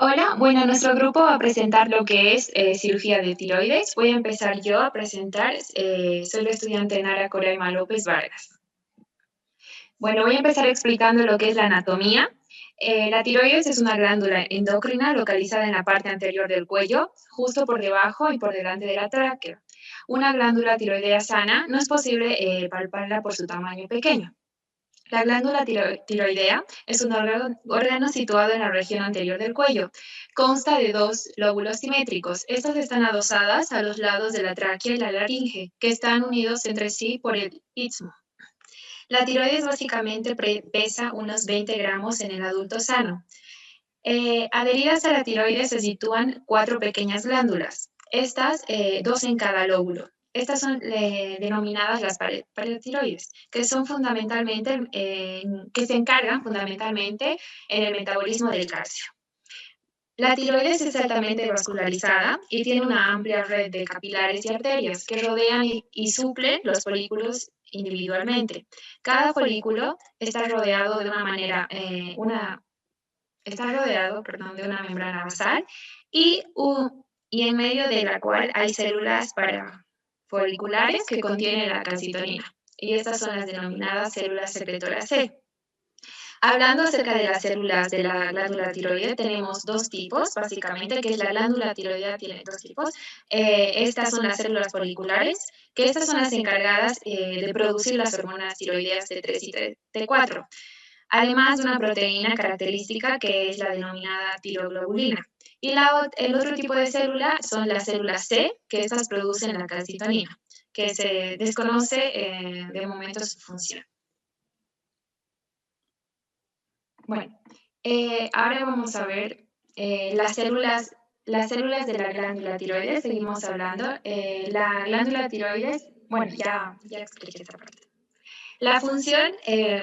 Hola, bueno, nuestro grupo va a presentar lo que es cirugía de tiroides. Voy a empezar yo a presentar, soy la estudiante Nara Coraima López Vargas. Bueno, voy a empezar explicando lo que es la anatomía. La tiroides es una glándula endocrina localizada en la parte anterior del cuello, justo por debajo y por delante de la tráquea. Una glándula tiroidea sana no es posible palparla por su tamaño pequeño. La glándula tiroidea es un órgano situado en la región anterior del cuello. Consta de dos lóbulos simétricos. Estas están adosadas a los lados de la tráquea y la laringe, que están unidos entre sí por el istmo. La tiroides básicamente pesa unos 20 gramos en el adulto sano. Adheridas a la tiroides se sitúan 4 pequeñas glándulas, estas 2 en cada lóbulo. Estas son denominadas las paratiroides, que son fundamentalmente, que se encargan fundamentalmente en el metabolismo del calcio. La tiroides es altamente vascularizada y tiene una amplia red de capilares y arterias que rodean y suplen los folículos individualmente. Cada folículo está rodeado de una manera, está rodeado, perdón, de una membrana basal y, y en medio de la cual hay células parafoliculares que contienen la calcitonina. Y estas son las denominadas células secretoras C. Hablando acerca de las células de la glándula tiroidea, tenemos dos tipos, básicamente, que es la glándula tiroidea tiene dos tipos. Estas son las células foliculares, que estas son las encargadas de producir las hormonas tiroideas T3 y T4, además de una proteína característica que es la denominada tiroglobulina. Y el otro tipo de célula son las células C, que estas producen la calcitonina, que se desconoce de momento su función. Bueno, ahora vamos a ver las células de la glándula tiroides, seguimos hablando. La glándula tiroides, bueno, ya expliqué esta parte. La función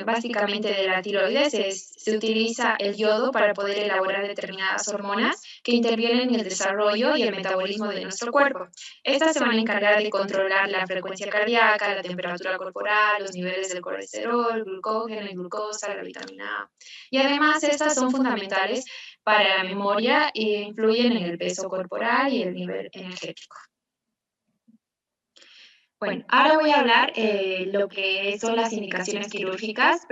básicamente de la tiroides es, se utiliza el yodo para poder elaborar determinadas hormonas que intervienen en el desarrollo y el metabolismo de nuestro cuerpo. Estas se van a encargar de controlar la frecuencia cardíaca, la temperatura corporal, los niveles del colesterol, glucógeno y glucosa, la vitamina A. Y además estas son fundamentales para la memoria e influyen en el peso corporal y el nivel energético. Bueno, ahora voy a hablar lo que son las indicaciones quirúrgicas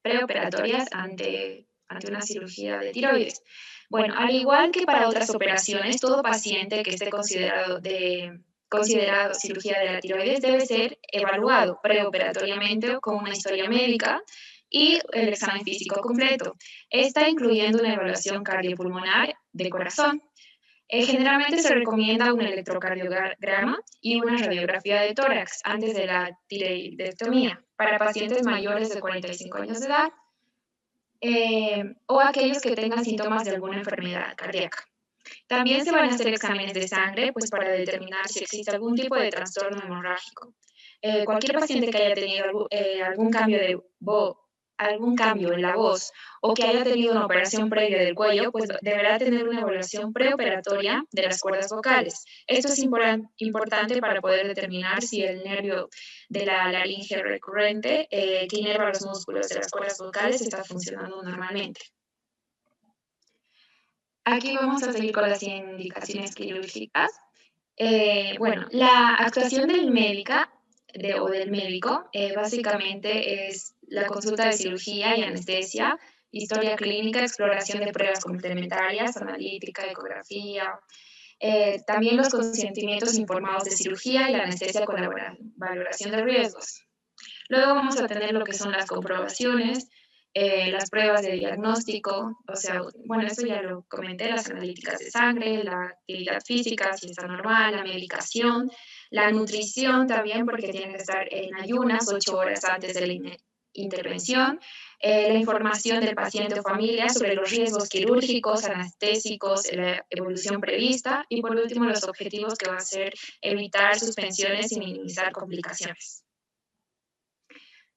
preoperatorias ante una cirugía de tiroides. Bueno, al igual que para otras operaciones, todo paciente que esté considerado cirugía de la tiroides debe ser evaluado preoperatoriamente con una historia médica y el examen físico completo. Está incluyendo una evaluación cardiopulmonar de corazón. Generalmente se recomienda un electrocardiograma y una radiografía de tórax antes de la tiroidectomía para pacientes mayores de 45 años de edad o aquellos que tengan síntomas de alguna enfermedad cardíaca. También se van a hacer exámenes de sangre pues, para determinar si existe algún tipo de trastorno hemorrágico. Cualquier paciente que haya tenido algún cambio en la voz o que haya tenido una operación previa del cuello, pues deberá tener una evaluación preoperatoria de las cuerdas vocales. Esto es importante para poder determinar si el nervio de la laringe recurrente que inerva los músculos de las cuerdas vocales está funcionando normalmente. Aquí vamos a seguir con las indicaciones quirúrgicas. Bueno, la actuación del del médico básicamente es la consulta de cirugía y anestesia, historia clínica, exploración de pruebas complementarias, analítica, ecografía, también los consentimientos informados de cirugía y la anestesia con la valoración de riesgos. Luego vamos a tener lo que son las comprobaciones, las pruebas de diagnóstico, o sea, bueno, esto ya lo comenté, las analíticas de sangre, la actividad física, si está normal, la medicación, la nutrición también, porque tiene que estar en ayunas 8 horas antes de la intervención, la información del paciente o familia sobre los riesgos quirúrgicos, anestésicos, la evolución prevista y por último los objetivos que va a ser evitar suspensiones y minimizar complicaciones.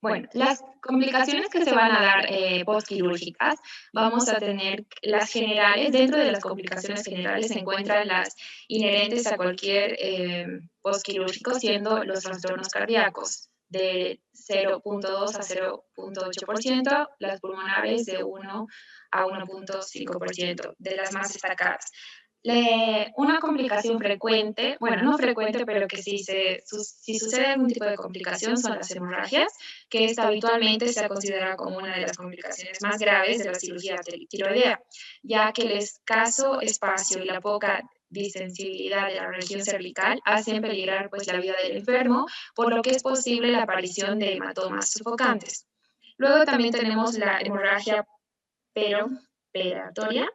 Bueno, las complicaciones que se van a dar postquirúrgicas, vamos a tener las generales. Dentro de las complicaciones generales se encuentran las inherentes a cualquier postquirúrgico, siendo los trastornos cardíacos, de 0,2 a 0,8%, las pulmonares de 1 a 1,5%, de las más destacadas. Una complicación frecuente, bueno, no frecuente, pero que si sucede algún tipo de complicación son las hemorragias, que esta habitualmente se ha considerado como una de las complicaciones más graves de la cirugía tiroidea, ya que el escaso espacio y la poca distensibilidad de la región cervical hacen peligrar pues, la vida del enfermo, por lo que es posible la aparición de hematomas sofocantes. Luego también tenemos la hemorragia peroperatoria.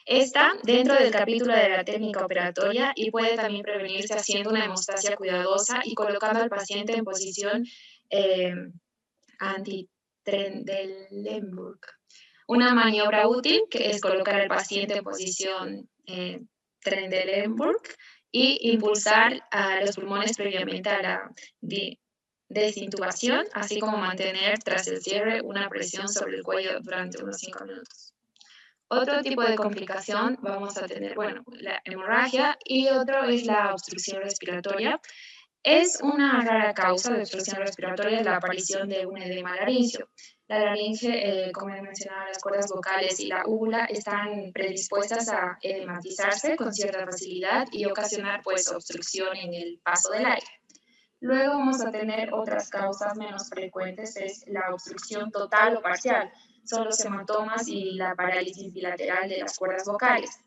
Está dentro del capítulo de la técnica operatoria y puede también prevenirse haciendo una hemostasia cuidadosa y colocando al paciente en posición anti-Trendelenburg. Una maniobra útil que es colocar al paciente en posición Trendelenburg y impulsar a los pulmones previamente a la desintubación, así como mantener tras el cierre una presión sobre el cuello durante unos 5 minutos. Otro tipo de complicación vamos a tener, bueno, la hemorragia y otro es la obstrucción respiratoria. Es una rara causa de obstrucción respiratoria la aparición de un edema laringio. La laringe, como he mencionado, las cuerdas vocales y la úvula están predispuestas a edematizarse con cierta facilidad y ocasionar pues obstrucción en el paso del aire. Luego vamos a tener otras causas menos frecuentes, es la obstrucción total o parcial. Son los hematomas y la parálisis bilateral de las cuerdas vocales.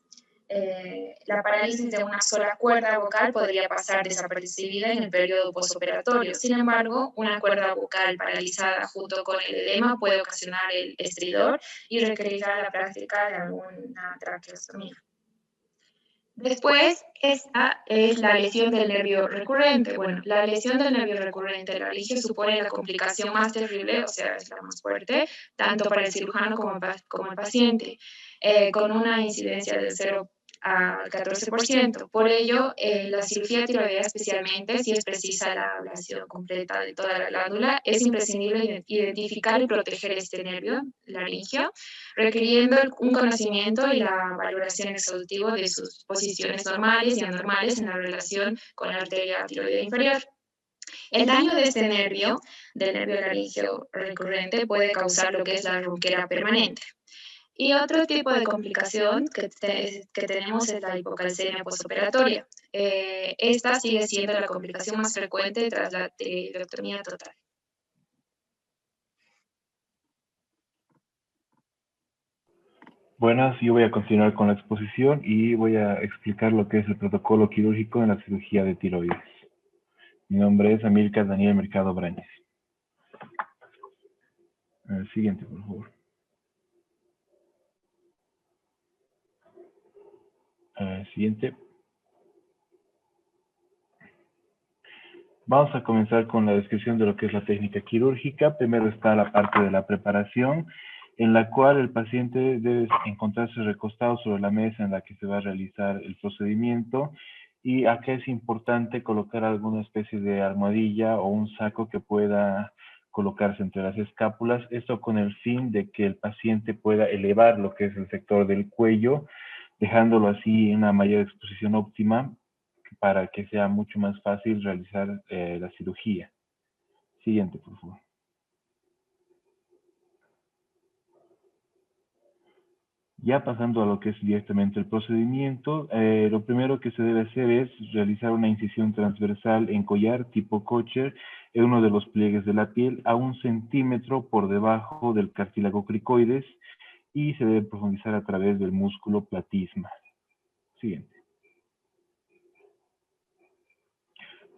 La parálisis de una sola cuerda vocal podría pasar desapercibida en el periodo postoperatorio. Sin embargo, una cuerda vocal paralizada junto con el edema puede ocasionar el estridor y requerirá la práctica de alguna traqueostomía. Después, esta es la lesión del nervio recurrente. Bueno, la lesión del nervio recurrente, la laringe, supone la complicación más terrible, o sea, es la más fuerte, tanto para el cirujano como el paciente, con una incidencia del 0 al 14%. Por ello, la cirugía tiroidea especialmente, si es precisa la ablación completa de toda la glándula, es imprescindible identificar y proteger este nervio laringio, requiriendo un conocimiento y la valoración exhaustiva de sus posiciones normales y anormales en la relación con la arteria tiroidea inferior. El daño de este nervio, del nervio laringio recurrente, puede causar lo que es la ronquera permanente. Y otro tipo de complicación que tenemos es la hipocalcemia postoperatoria. Esta sigue siendo la complicación más frecuente tras la tiroidectomía total. Buenas, yo voy a continuar con la exposición y voy a explicar lo que es el protocolo quirúrgico en la cirugía de tiroides. Mi nombre es Amílcar Daniel Mercado Brañez. Siguiente, por favor. Siguiente. Vamos a comenzar con la descripción de lo que es la técnica quirúrgica. Primero está la parte de la preparación, en la cual el paciente debe encontrarse recostado sobre la mesa en la que se va a realizar el procedimiento. Y acá es importante colocar alguna especie de almohadilla o un saco que pueda colocarse entre las escápulas. Esto con el fin de que el paciente pueda elevar lo que es el sector del cuello, dejándolo así en una mayor exposición óptima para que sea mucho más fácil realizar la cirugía. Siguiente, por favor. Ya pasando a lo que es directamente el procedimiento, lo primero que se debe hacer es realizar una incisión transversal en collar tipo Kocher en uno de los pliegues de la piel a 1 centímetro por debajo del cartílago cricoides y se debe profundizar a través del músculo platisma. Siguiente.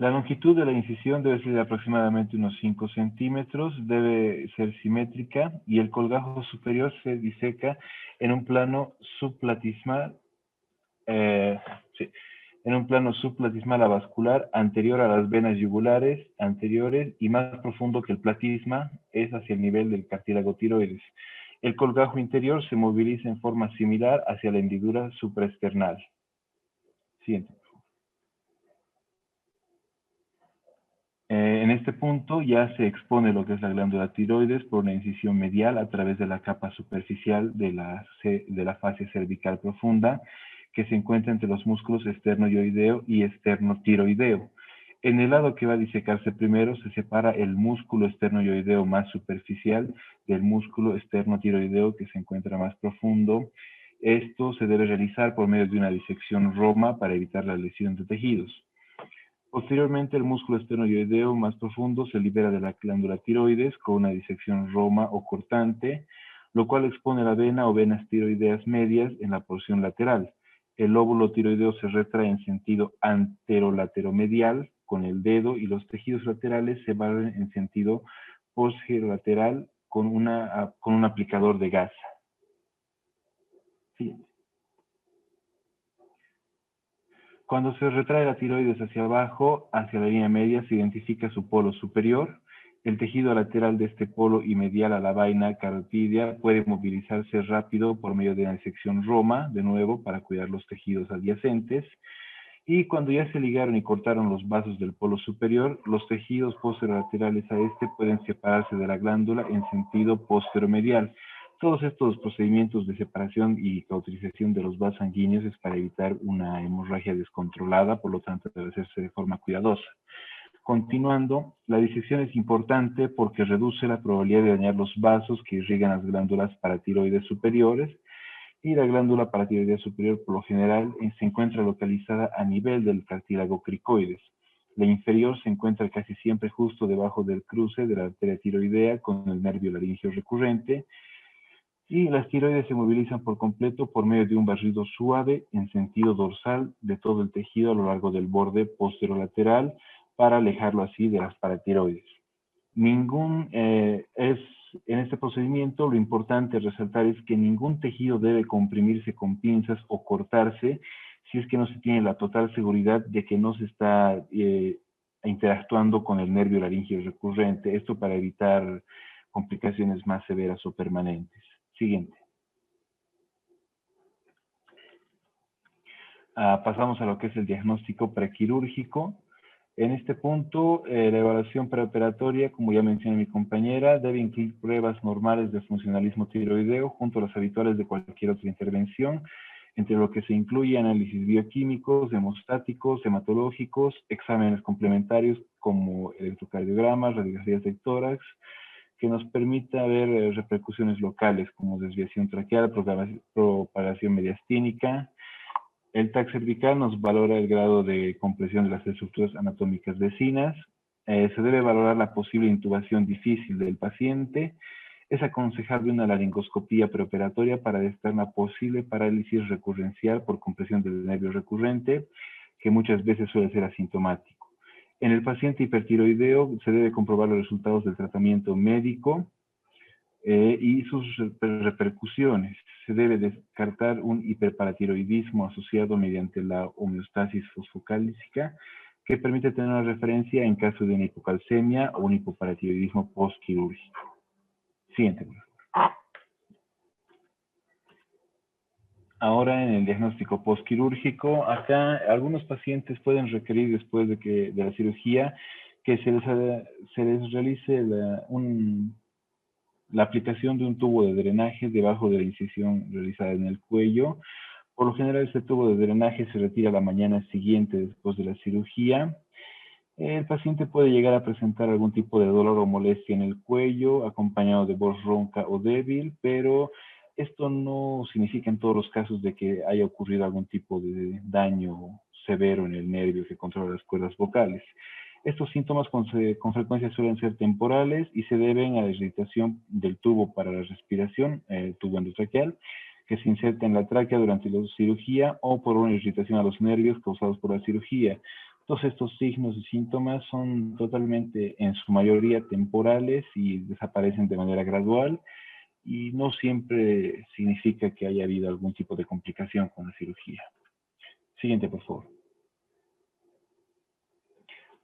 La longitud de la incisión debe ser de aproximadamente unos 5 centímetros, debe ser simétrica y el colgajo superior se diseca en un plano subplatismal, en un plano subplatismal avascular anterior a las venas yugulares anteriores y más profundo que el platisma, es hacia el nivel del cartílago tiroides. El colgajo interior se moviliza en forma similar hacia la hendidura supraesternal. Siguiente. En este punto ya se expone lo que es la glándula tiroides por una incisión medial a través de la capa superficial de la fascia cervical profunda que se encuentra entre los músculos esternoioideo y esternotiroideo. En el lado que va a disecarse primero se separa el músculo esternoioideo más superficial del músculo esternotiroideo que se encuentra más profundo. Esto se debe realizar por medio de una disección roma para evitar la lesión de tejidos. Posteriormente, el músculo esternoioideo más profundo se libera de la glándula tiroides con una disección roma o cortante, lo cual expone la vena o venas tiroideas medias en la porción lateral. El lóbulo tiroideo se retrae en sentido anterolateromedial con el dedo y los tejidos laterales se barren en sentido posterolateral con un aplicador de gasa. Sí. Cuando se retrae la tiroides hacia abajo, hacia la línea media, se identifica su polo superior. El tejido lateral de este polo y medial a la vaina carotidia puede movilizarse rápido por medio de una disección roma, de nuevo, para cuidar los tejidos adyacentes. Y cuando ya se ligaron y cortaron los vasos del polo superior, los tejidos posterolaterales a este pueden separarse de la glándula en sentido posteromedial. Todos estos procedimientos de separación y cauterización de los vasos sanguíneos es para evitar una hemorragia descontrolada, por lo tanto debe hacerse de forma cuidadosa. Continuando, la disección es importante porque reduce la probabilidad de dañar los vasos que irrigan las glándulas paratiroides superiores, y la glándula paratiroidea superior por lo general se encuentra localizada a nivel del cartílago cricoides. La inferior se encuentra casi siempre justo debajo del cruce de la arteria tiroidea con el nervio laringeo recurrente, y las tiroides se movilizan por completo por medio de un barrido suave en sentido dorsal de todo el tejido a lo largo del borde posterolateral para alejarlo así de las paratiroides. En este procedimiento lo importante resaltar es que ningún tejido debe comprimirse con pinzas o cortarse si es que no se tiene la total seguridad de que no se está interactuando con el nervio laringeo recurrente. Esto para evitar complicaciones más severas o permanentes. Siguiente. Pasamos a lo que es el diagnóstico prequirúrgico. En este punto, la evaluación preoperatoria, como ya mencionó mi compañera, debe incluir pruebas normales de funcionalismo tiroideo junto a las habituales de cualquier otra intervención, entre lo que se incluye análisis bioquímicos, hemostáticos, hematológicos, exámenes complementarios como electrocardiogramas, radiografías de tórax, que nos permita ver repercusiones locales como desviación traqueal, propagación mediastínica. El TAC cervical nos valora el grado de compresión de las estructuras anatómicas vecinas. Se debe valorar la posible intubación difícil del paciente. Es aconsejable una laringoscopía preoperatoria para detectar una posible parálisis recurrencial por compresión del nervio recurrente, que muchas veces suele ser asintomático. En el paciente hipertiroideo se debe comprobar los resultados del tratamiento médico y sus repercusiones. Se debe descartar un hiperparatiroidismo asociado mediante la homeostasis fosfocálcica, que permite tener una referencia en caso de una hipocalcemia o un hipoparatiroidismo postquirúrgico. Siguiente, por favor. Ahora en el diagnóstico postquirúrgico, acá algunos pacientes pueden requerir después de la cirugía que se les realice la aplicación de un tubo de drenaje debajo de la incisión realizada en el cuello. Por lo general, este tubo de drenaje se retira la mañana siguiente después de la cirugía. El paciente puede llegar a presentar algún tipo de dolor o molestia en el cuello, acompañado de voz ronca o débil, pero esto no significa en todos los casos de que haya ocurrido algún tipo de daño severo en el nervio que controla las cuerdas vocales. Estos síntomas con frecuencia suelen ser temporales y se deben a la irritación del tubo para la respiración, el tubo endotraqueal, que se inserta en la tráquea durante la cirugía o por una irritación a los nervios causados por la cirugía. Todos estos signos y síntomas son totalmente, en su mayoría, temporales y desaparecen de manera gradual y no siempre significa que haya habido algún tipo de complicación con la cirugía. Siguiente, por favor.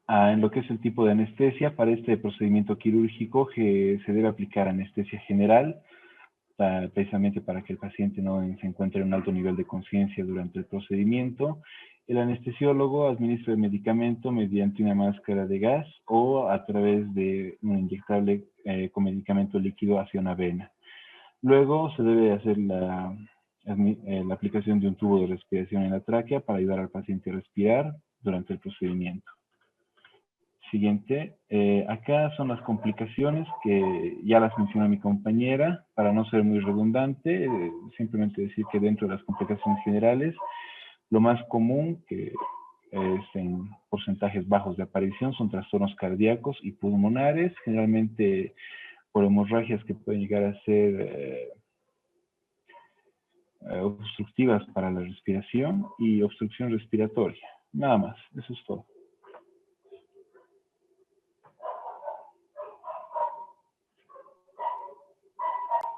En lo que es el tipo de anestesia, para este procedimiento quirúrgico que se debe aplicar anestesia general, precisamente para que el paciente no se encuentre en un alto nivel de conciencia durante el procedimiento. El anestesiólogo administra el medicamento mediante una máscara de gas o a través de un inyectable con medicamento líquido hacia una vena. Luego se debe hacer la aplicación de un tubo de respiración en la tráquea para ayudar al paciente a respirar durante el procedimiento. Siguiente. Acá son las complicaciones que ya las mencionó mi compañera. Para no ser muy redundante, simplemente decir que dentro de las complicaciones generales, lo más común, que es en porcentajes bajos de aparición, son trastornos cardíacos y pulmonares, generalmente por hemorragias que pueden llegar a ser obstructivas para la respiración y obstrucción respiratoria. Nada más, eso es todo.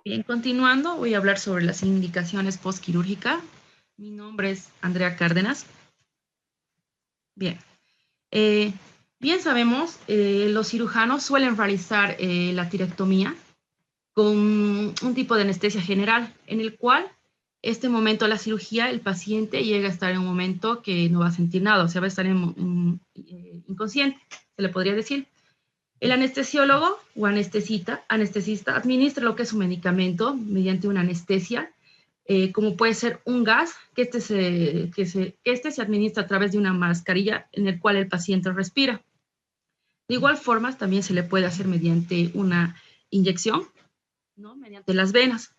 Bien, continuando, voy a hablar sobre las indicaciones postquirúrgicas. Mi nombre es Andrea Cárdenas. Bien, bien sabemos, los cirujanos suelen realizar la tirectomía con un tipo de anestesia general, en el cual este momento de la cirugía el paciente llega a estar en un momento que no va a sentir nada, o sea, va a estar inconsciente, se le podría decir. El anestesiólogo o anestesista administra lo que es un medicamento mediante una anestesia, como puede ser un gas, que este se administra a través de una mascarilla en el cual el paciente respira. De igual forma, también se le puede hacer una inyección, ¿no? Mediante las venas.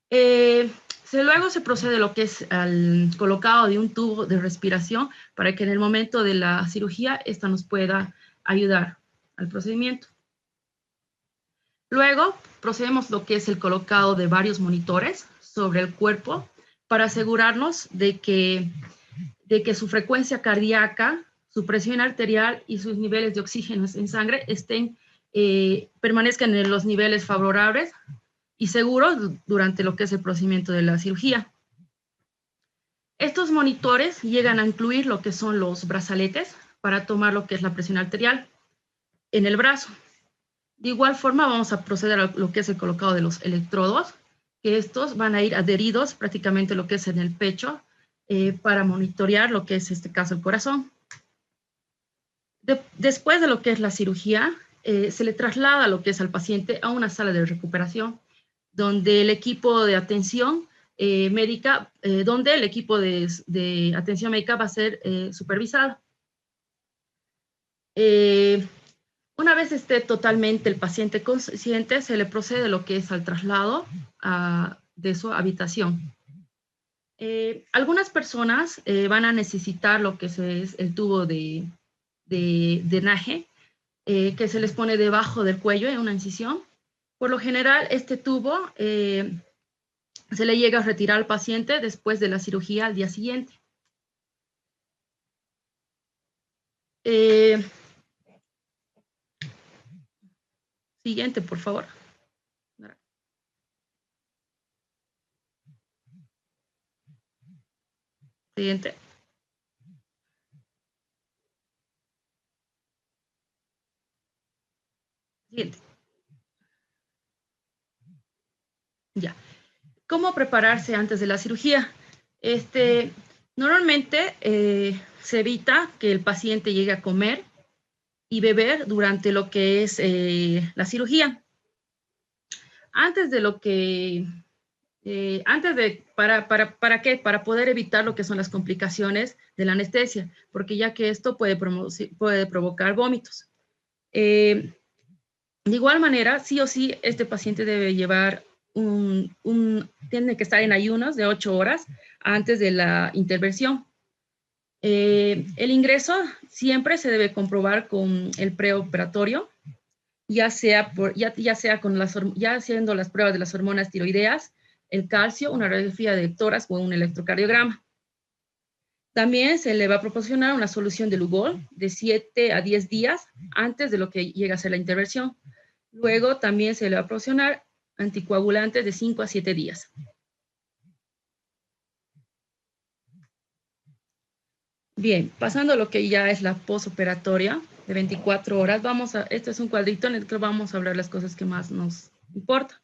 Luego se procede a lo que es al colocado de un tubo de respiración para que en el momento de la cirugía esta nos pueda ayudar al procedimiento. Luego procedemos lo que es el colocado de varios monitores sobre el cuerpo para asegurarnos de que su frecuencia cardíaca, su presión arterial y sus niveles de oxígeno en sangre permanezcan en los niveles favorables y seguros durante lo que es el procedimiento de la cirugía. Estos monitores llegan a incluir lo que son los brazaletes para tomar lo que es la presión arterial en el brazo. De igual forma vamos a proceder a lo que es el colocado de los electrodos, que estos van a ir adheridos prácticamente lo que es en el pecho para monitorear lo que es, en este caso, el corazón. Después de lo que es la cirugía, se le traslada lo que es al paciente a una sala de recuperación, donde el equipo de atención médica, atención médica va a ser supervisado. Una vez esté totalmente el paciente consciente, se le procede a lo que es al traslado de su habitación. Algunas personas van a necesitar lo que es el tubo de drenaje, que se les pone debajo del cuello en una incisión. Por lo general, este tubo se le llega a retirar al paciente después de la cirugía al día siguiente. Siguiente, por favor. Siguiente. Siguiente. Ya. ¿Cómo prepararse antes de la cirugía? Normalmente se evita que el paciente llegue a comer y beber durante lo que es la cirugía. ¿Para qué? Para poder evitar lo que son las complicaciones de la anestesia, porque ya que esto puede provocar vómitos. De igual manera, sí o sí, este paciente debe llevar tiene que estar en ayunos de 8 horas antes de la intervención. El ingreso siempre se debe comprobar con el preoperatorio, ya haciendo las pruebas de las hormonas tiroideas, el calcio, una radiografía de tórax o un electrocardiograma. También se le va a proporcionar una solución de Lugol de 7 a 10 días antes de lo que llega a ser la intervención. Luego también se le va a proporcionar anticoagulantes de 5 a 7 días. Bien, pasando a lo que ya es la posoperatoria de 24 horas, este es un cuadrito en el que vamos a hablar las cosas que más nos importan.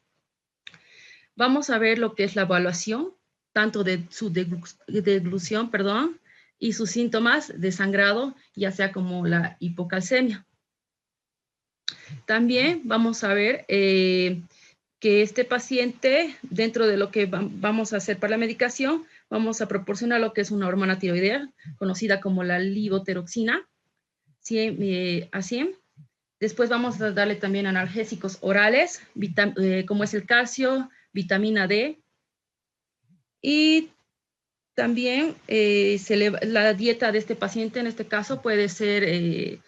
Vamos a ver lo que es la evaluación, tanto de su deglución, y sus síntomas de sangrado, ya sea como la hipocalcemia. También vamos a ver que este paciente, dentro de lo que vamos a hacer para la medicación, vamos a proporcionar lo que es una hormona tiroidea, conocida como la levotiroxina, a 100 Después vamos a darle también analgésicos orales, como es el calcio, vitamina D. Y también la dieta de este paciente, en este caso, puede ser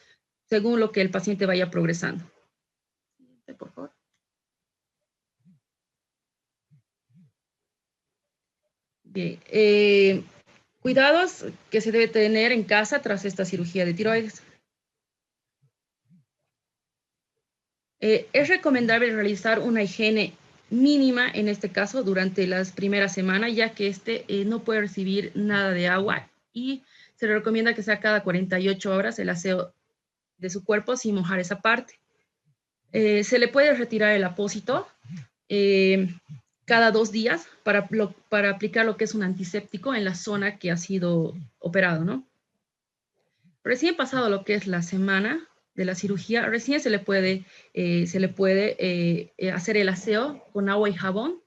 según lo que el paciente vaya progresando. Por favor. Bien. Cuidados que se debe tener en casa tras esta cirugía de tiroides. Es recomendable realizar una higiene mínima, en este caso, durante las primeras semanas, ya que no puede recibir nada de agua y se le recomienda que sea cada 48 horas el aseo de su cuerpo sin mojar esa parte. Se le puede retirar el apósito cada 2 días para aplicar lo que es un antiséptico en la zona que ha sido operado, ¿no? Recién pasado lo que es la semana de la cirugía, recién se le puede hacer el aseo con agua y jabón.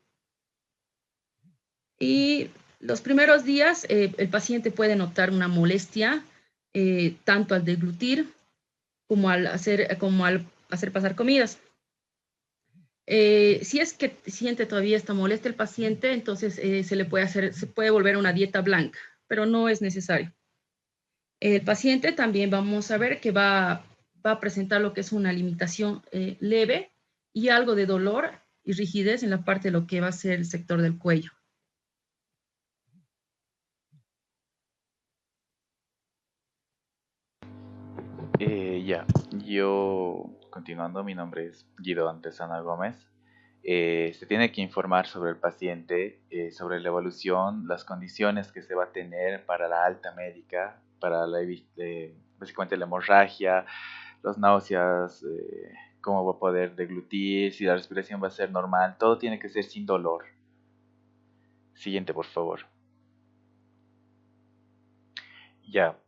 Y los primeros días el paciente puede notar una molestia tanto al deglutir como al hacer pasar comidas. Si es que siente todavía esta molestia el paciente, entonces se puede volver a una dieta blanca, pero no es necesario. El paciente también vamos a ver que va a presentar lo que es una limitación leve y algo de dolor y rigidez en la parte de lo que va a ser el sector del cuello. Yo, continuando, mi nombre es Guido Antesana Gómez. Se tiene que informar sobre el paciente, sobre la evolución, las condiciones que se va a tener para la alta médica, para básicamente la hemorragia, las náuseas, cómo va a poder deglutir, si la respiración va a ser normal, todo tiene que ser sin dolor. Siguiente, por favor.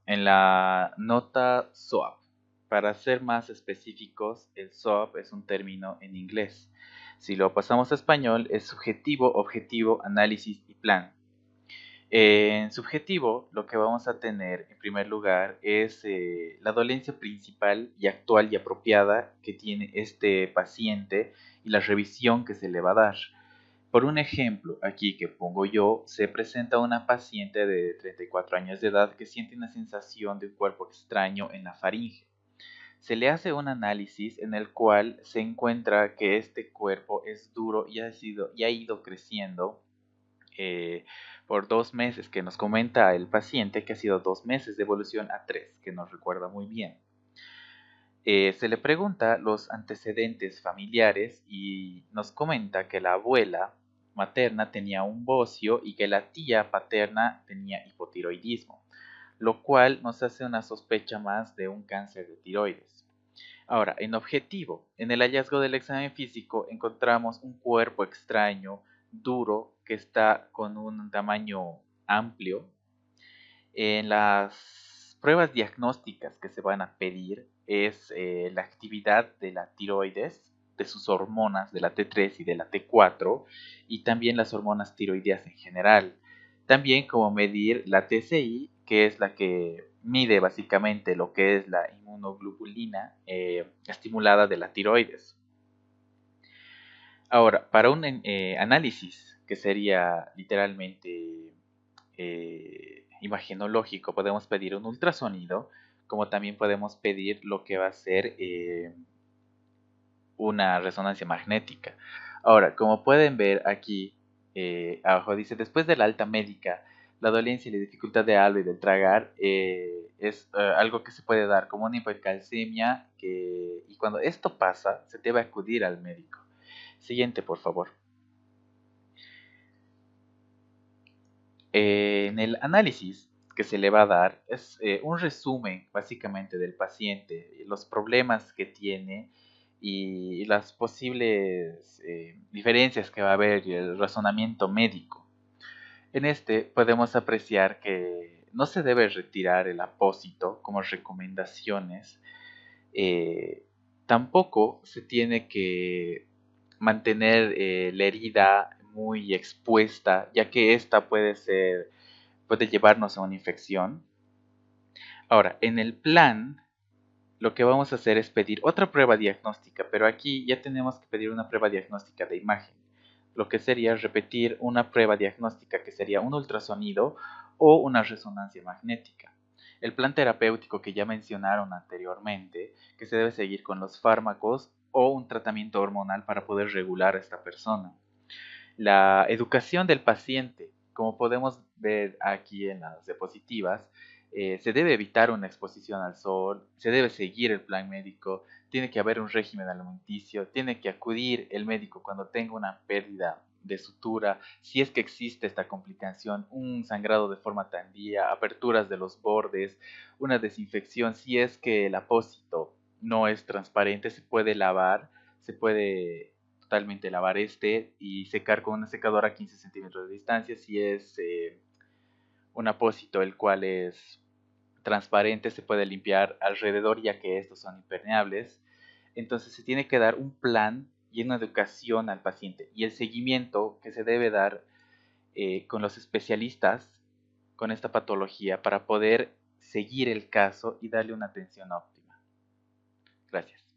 En la nota SOAP. Para ser más específicos, el SOAP es un término en inglés. Si lo pasamos a español, es subjetivo, objetivo, análisis y plan. En subjetivo, lo que vamos a tener en primer lugar es la dolencia principal y actual y apropiada que tiene este paciente y la revisión que se le va a dar. Por un ejemplo, aquí que pongo yo, se presenta una paciente de 34 años de edad que siente una sensación de un cuerpo extraño en la faringe. Se le hace un análisis en el cual se encuentra que este cuerpo es duro y ha ido creciendo por 2 meses, que nos comenta el paciente que ha sido 2 meses de evolución a 3, que nos recuerda muy bien. Se le pregunta los antecedentes familiares y nos comenta que la abuela materna tenía un bocio y que la tía paterna tenía hipotiroidismo, lo cual nos hace una sospecha más de un cáncer de tiroides. Ahora, en objetivo, en el hallazgo del examen físico encontramos un cuerpo extraño, duro, que está con un tamaño amplio. En las pruebas diagnósticas que se van a pedir es la actividad de la tiroides, de sus hormonas, de la T3 y de la T4, y también las hormonas tiroideas en general. También como medir la TSI, que es la que mide básicamente lo que es la inmunoglobulina estimulada de la tiroides. Ahora, para un análisis que sería literalmente imagenológico, podemos pedir un ultrasonido, como también podemos pedir lo que va a ser una resonancia magnética. Ahora, como pueden ver aquí abajo dice, después de la alta médica, la dolencia y la dificultad de hablar y del tragar es algo que se puede dar como una hipercalcemia y cuando esto pasa, se debe acudir al médico. Siguiente, por favor. En el análisis que se le va a dar es un resumen básicamente del paciente, los problemas que tiene y las posibles diferencias que va a haber y el razonamiento médico. En este podemos apreciar que no se debe retirar el apósito como recomendaciones, tampoco se tiene que mantener la herida muy expuesta, ya que esta puede llevarnos a una infección. Ahora, en el plan lo que vamos a hacer es pedir otra prueba diagnóstica, pero aquí ya tenemos que pedir una prueba diagnóstica de imagen, lo que sería repetir una prueba diagnóstica que sería un ultrasonido o una resonancia magnética. El plan terapéutico que ya mencionaron anteriormente, que se debe seguir con los fármacos o un tratamiento hormonal para poder regular a esta persona. La educación del paciente, como podemos ver aquí en las diapositivas, se debe evitar una exposición al sol, se debe seguir el plan médico, tiene que haber un régimen alimenticio, tiene que acudir el médico cuando tenga una pérdida de sutura, si es que existe esta complicación, un sangrado de forma tardía, aperturas de los bordes, una desinfección, si es que el apósito no es transparente, se puede lavar, se puede totalmente lavar este y secar con una secadora a 15 centímetros de distancia. Si es un apósito el cual es transparente, se puede limpiar alrededor ya que estos son impermeables. Entonces se tiene que dar un plan y una educación al paciente y el seguimiento que se debe dar con los especialistas con esta patología para poder seguir el caso y darle una atención óptima. Gracias.